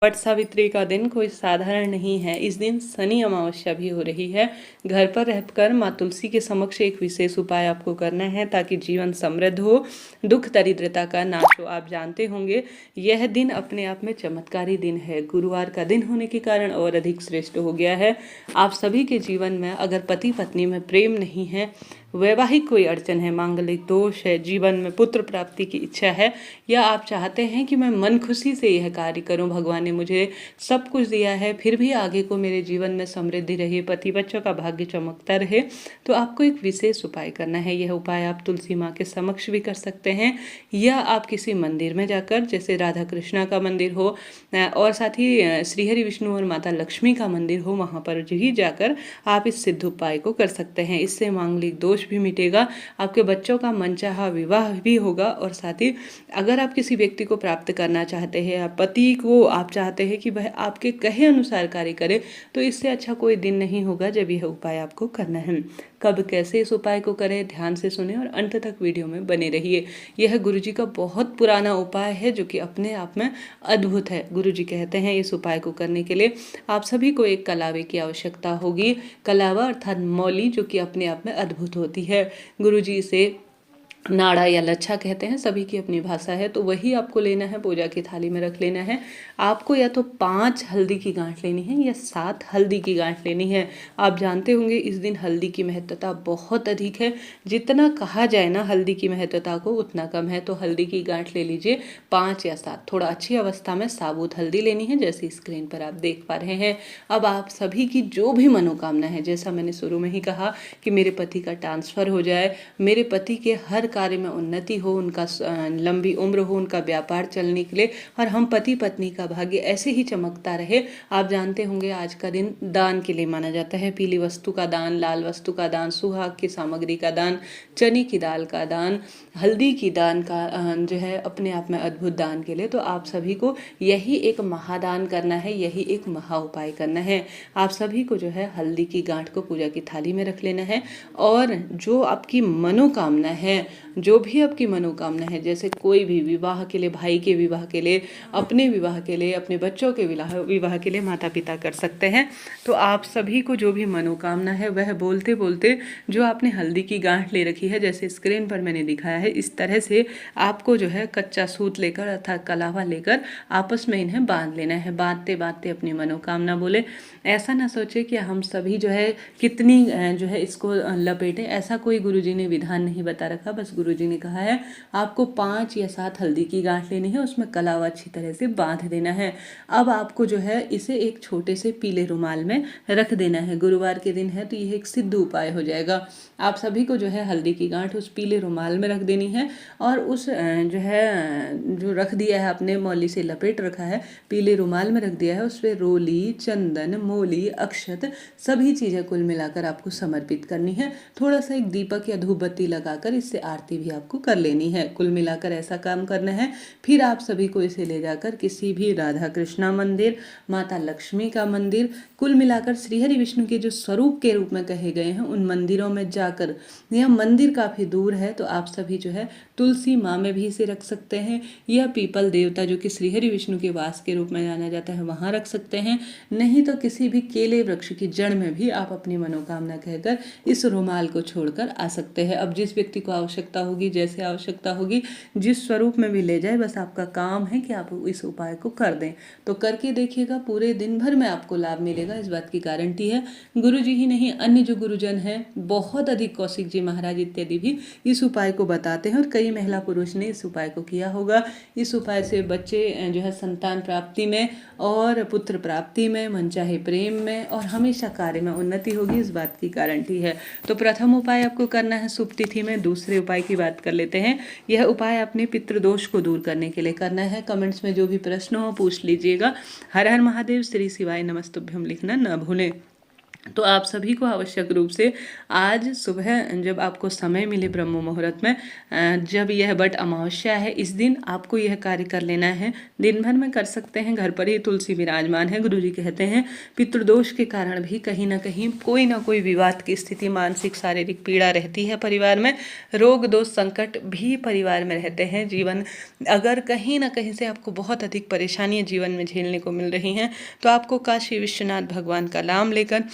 वट सावित्री का दिन कोई साधारण नहीं है। इस दिन शनि अमावस्या भी हो रही है। घर पर रहकर माँ तुलसी के समक्ष एक विशेष उपाय आपको करना है ताकि जीवन समृद्ध हो, दुख दरिद्रता का नाश हो। आप जानते होंगे यह दिन अपने आप में चमत्कारी दिन है। गुरुवार का दिन होने के कारण और अधिक श्रेष्ठ हो गया है। आप सभी के जीवन में अगर पति पत्नी में प्रेम नहीं है, वैवाहिक कोई अड़चन है, मांगलिक दोष है, जीवन में पुत्र प्राप्ति की इच्छा है, या आप चाहते हैं कि मैं मन खुशी से यह कार्य करूं, भगवान ने मुझे सब कुछ दिया है फिर भी आगे को मेरे जीवन में समृद्धि रहे, पति बच्चों का भाग्य चमकता रहे, तो आपको एक विशेष उपाय करना है। यह उपाय आप तुलसी माँ के समक्ष भी कर सकते हैं या आप किसी मंदिर में जाकर, जैसे राधा कृष्णा का मंदिर हो और साथ ही श्रीहरि विष्णु और माता लक्ष्मी का मंदिर हो, वहाँ पर भी जाकर आप इस सिद्ध उपाय को कर सकते हैं। इससे मांगलिक दोष भी मिटेगा, आपके बच्चों का मनचाहा विवाह भी होगा, और साथ ही अगर आप किसी व्यक्ति को प्राप्त करना चाहते हैं या पति को आप चाहते हैं कि वह आपके कहे अनुसार कार्य करे, तो इससे अच्छा कोई दिन नहीं होगा जब यह उपाय आपको करना है। कब कैसे इस उपाय को करें, ध्यान से सुने और अंत तक वीडियो में बने रहिए। यह गुरुजी का बहुत पुराना उपाय है जो कि अपने आप में अद्भुत है। गुरुजी कहते हैं इस उपाय को करने के लिए आप सभी को एक कलावे की आवश्यकता होगी। कलावा अर्थात मौली, जो कि अपने आप में अद्भुत होती है। गुरुजी इसे नाड़ा या लच्छा कहते हैं, सभी की अपनी भाषा है। तो वही आपको लेना है, पूजा की थाली में रख लेना है। आपको या तो 5 हल्दी की गांठ लेनी है या 7 हल्दी की गांठ लेनी है। आप जानते होंगे इस दिन हल्दी की महत्वता बहुत अधिक है। जितना कहा जाए ना हल्दी की महत्वता को उतना कम है। तो हल्दी की गांठ ले लीजिए 5 या 7। थोड़ा अच्छी अवस्था में साबुत हल्दी लेनी है, जैसे स्क्रीन पर आप देख पा रहे हैं। अब आप सभी की जो भी मनोकामना है, जैसा मैंने शुरू में ही कहा कि मेरे पति का ट्रांसफर हो जाए, मेरे पति के हर कार्य में उन्नति हो, उनका लंबी उम्र हो, उनका व्यापार चलने के लिए, और हम पति पत्नी का भाग्य ऐसे ही चमकता रहे। आप जानते होंगे आज का दिन दान के लिए माना जाता है। पीली वस्तु का दान, लाल वस्तु का दान, सुहाग की सामग्री का दान, चने की दाल का दान, हल्दी की दान का जो है अपने आप में अद्भुत दान के लिए। तो आप सभी को यही एक महादान करना है, यही एक महा उपाय करना है। आप सभी को जो है हल्दी की गांठ को पूजा की थाली में रख लेना है, और जो आपकी मनोकामना है, जो भी आपकी मनोकामना है, जैसे कोई भी विवाह के लिए, भाई के विवाह के लिए, अपने विवाह के लिए, अपने बच्चों के विवाह के लिए माता पिता कर सकते हैं। तो आप सभी को जो भी मनोकामना है वह बोलते बोलते जो आपने हल्दी की गांठ ले रखी है, जैसे स्क्रीन पर मैंने दिखाया है, इस तरह से आपको जो है कच्चा सूत लेकर अर्थात कलावा लेकर आपस में इन्हें बांध लेना है। बांधते बांधते अपनी मनोकामना बोले। ऐसा ना सोचे कि हम सभी जो है कितनी जो है इसको लपेटें, ऐसा कोई गुरुजी ने विधान नहीं बता रखा। बस गुरुजी ने कहा है आपको 5 या 7 हल्दी की गांठ लेनी है, उसमें कलावा अच्छी तरह से बांध देना है। अब आपको जो है इसे एक छोटे से पीले रुमाल में रख देना है। गुरुवार के दिन है तो यह एक सिद्ध उपाय हो जाएगा। आप सभी को जो है हल्दी की गांठ उस पीले रुमाल में रख देनी है, और उस जो है जो रख दिया है आपने, मौली से लपेट रखा है, पीले रुमाल में रख दिया है, उस पर रोली, चंदन, मोली, अक्षत सभी चीज़ें कुल मिलाकर आपको समर्पित करनी है। थोड़ा सा एक दीपक या धूप बत्ती लगाकर इससे आरती भी आपको कर लेनी है। कुल मिलाकर ऐसा काम करना है। फिर आप सभी को इसे ले जाकर किसी भी राधा कृष्णा मंदिर, माता लक्ष्मी का मंदिर, कुल मिलाकर श्रीहरि विष्णु के जो स्वरूप के रूप में कहे गए हैं उन मंदिरों में जाकर, यह मंदिर काफ़ी दूर है तो आप सभी जो है तुलसी माँ में भी इसे रख सकते हैं, या पीपल देवता जो कि श्रीहरि विष्णु के वास के रूप में जाना जाता है वहाँ रख सकते हैं। नहीं तो किसी भी केले वृक्ष की जड़ में भी आप अपनी मनोकामना कहकर इस रुमाल को छोड़कर आ सकते हैं। अब जिस व्यक्ति को आवश्यकता होगी, जैसे आवश्यकता होगी, जिस स्वरूप में भी ले जाए, बस आपका काम है कि आप इस उपाय को कर दें। तो करके देखिएगा, पूरे दिन भर में आपको लाभ मिलेगा, इस बात की गारंटी है। गुरु जी ही नहीं, अन्य जो गुरुजन हैं बहुत अधिक, कौशिक जी महाराज इत्यादि भी इस उपाय को बताते हैं, और कई महिला पुरुष ने इस उपाय को किया होगा। इस उपाय से बच्चे जो है संतान प्राप्ति में और पुत्र प्राप्ति में, मनचाहे प्रेम में और हमेशा कार्य में उन्नति होगी, इस बात की गारंटी है। तो प्रथम उपाय आपको करना है शुभ तिथि में। दूसरे उपाय की बात कर लेते हैं। यह उपाय अपने पितृदोष को दूर करने के लिए करना है। कमेंट्स में जो भी प्रश्न हो पूछ लीजिएगा। हर हर महादेव, श्री शिवाय नमस्तुभ्यम लिखना न भूलें। तो आप सभी को आवश्यक रूप से आज सुबह जब आपको समय मिले ब्रह्म मुहूर्त में, जब यह बट अमावस्या है, इस दिन आपको यह कार्य कर लेना है। दिन भर में कर सकते हैं, घर पर ही तुलसी विराजमान है। गुरुजी कहते हैं पितृदोष के कारण भी कहीं ना कहीं कोई ना कोई विवाद की स्थिति, मानसिक शारीरिक पीड़ा रहती है परिवार में, रोग दोष संकट भी परिवार में रहते हैं। जीवन अगर कहीं ना कहीं से आपको बहुत अधिक परेशानियां जीवन में झेलने को मिल रही हैं, तो आपको काशी विश्वनाथ भगवान का नाम लेकर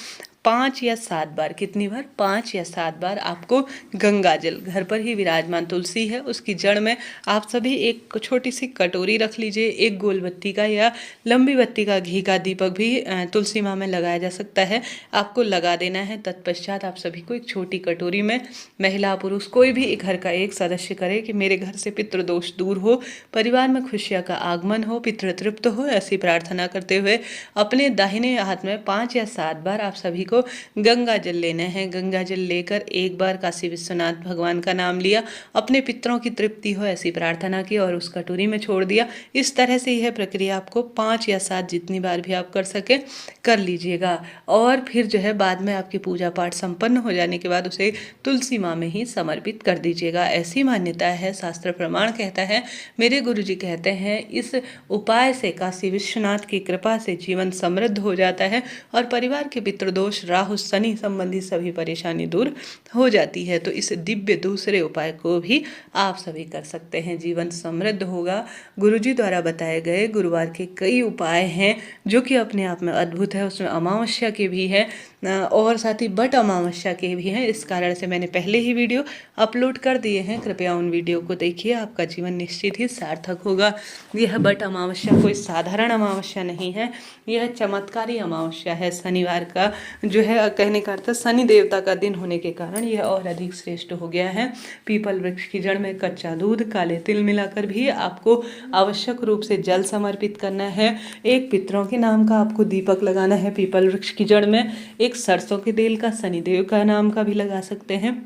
5 या 7 बार, कितनी बार, 5 या 7 बार आपको गंगा जल, घर पर ही विराजमान तुलसी है उसकी जड़ में आप सभी एक छोटी सी कटोरी रख लीजिए। एक गोल बत्ती का या लंबी बत्ती का घी का दीपक भी तुलसी माँ में लगाया जा सकता है, आपको लगा देना है। तत्पश्चात आप सभी को एक छोटी कटोरी में, महिला पुरुष कोई भी घर का एक सदस्य करे कि मेरे घर से पितृदोष दूर हो, परिवार में खुशियाँ का आगमन हो, पितृ तृप्त हो, ऐसी प्रार्थना करते हुए अपने दाहिने हाथ में 5 या 7 बार आप सभी को गंगा जल लेना है। गंगा जल लेकर एक बार काशी विश्वनाथ भगवान का नाम लिया, अपने पितरों की तृप्ति हो ऐसी प्रार्थना की और उस कटोरी में छोड़ दिया। इस तरह से यह प्रक्रिया आपको 5 या 7 जितनी बार भी आप कर सके कर लीजिएगा। और फिर जो है बाद में आपकी पूजा पाठ संपन्न हो जाने के बाद उसे तुलसी माँ में ही समर्पित कर दीजिएगा। ऐसी मान्यता है, शास्त्र प्रमाण कहता है, मेरे गुरुजी कहते हैं इस उपाय से काशी विश्वनाथ की कृपा से जीवन समृद्ध हो जाता है और परिवार के पितृदोष, राहु शनि संबंधी सभी परेशानी दूर हो जाती है। तो इस दिव्य दूसरे उपाय को भी आप सभी कर सकते हैं, जीवन समृद्ध होगा। गुरुजी द्वारा बताए गए गुरुवार के कई उपाय हैं जो कि अपने आप में अद्भुत है, उसमें अमावस्या के भी है और साथ ही बट अमावस्या के भी हैं। इस कारण से मैंने पहले ही वीडियो अपलोड कर दिए हैं, कृपया उन वीडियो को देखिए, आपका जीवन निश्चित ही सार्थक होगा। यह बट अमावस्या कोई साधारण अमावस्या नहीं है, यह चमत्कारी अमावस्या है। शनिवार का जो है कहने का अर्थ शनि देवता का दिन होने के कारण यह और अधिक श्रेष्ठ हो गया है। पीपल वृक्ष की जड़ में कच्चा दूध, काले तिल मिलाकर भी आपको आवश्यक रूप से जल समर्पित करना है। एक पितरों के नाम का आपको दीपक लगाना है पीपल वृक्ष की जड़ में। एक सरसों के तेल का, शनिदेव का नाम का भी लगा सकते हैं,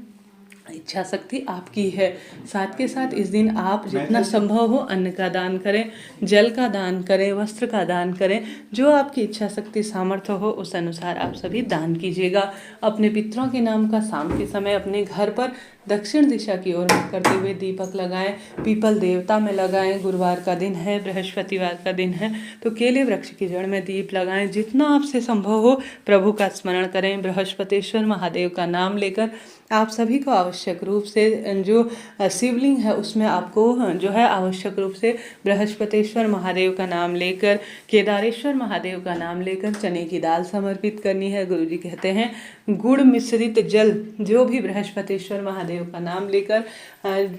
इच्छा शक्ति आपकी है। साथ के साथ इस दिन आप जितना संभव हो अन्न का दान करें, जल का दान करें, वस्त्र का दान करें, जो आपकी इच्छा शक्ति सामर्थ्य हो उस अनुसार आप सभी दान कीजिएगा। अपने पितरों के नाम का शाम के समय अपने घर पर दक्षिण दिशा की ओर मुख करते हुए दीपक लगाएं, पीपल देवता में लगाएं। गुरुवार का दिन है, बृहस्पतिवार का दिन है, तो केले वृक्ष की जड़ में दीप लगाएं। जितना आपसे संभव हो प्रभु का स्मरण करें, बृहस्पतिश्वर महादेव का नाम लेकर आप सभी को आवश्यक रूप से जो शिवलिंग है उसमें आपको जो है आवश्यक रूप से बृहस्पतिश्वर महादेव का नाम लेकर, केदारेश्वर महादेव का नाम लेकर चने की दाल समर्पित करनी है। गुरुजी कहते हैं गुड़ मिश्रित जल जो भी बृहस्पतिश्वर महादेव का नाम लेकर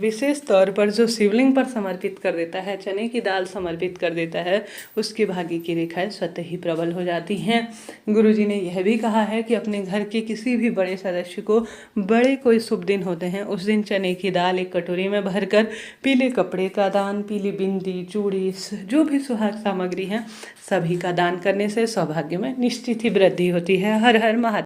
विशेष तौर पर जो शिवलिंग पर समर्पित कर देता है, चने की दाल समर्पित कर देता है, उसके भाग्य की रेखाएं स्वतः ही प्रबल हो जाती हैं। गुरुजी ने यह भी कहा है कि अपने घर के किसी भी बड़े सदस्य को बड़े कोई शुभ दिन होते हैं उस दिन चने की दाल एक कटोरी में भरकर, पीले कपड़े का दान, पीली बिंदी, चूड़ी, जो भी सुहाग सामग्री है सभी का दान करने से सौभाग्य में निश्चित ही वृद्धि होती है। हर हर महादेव।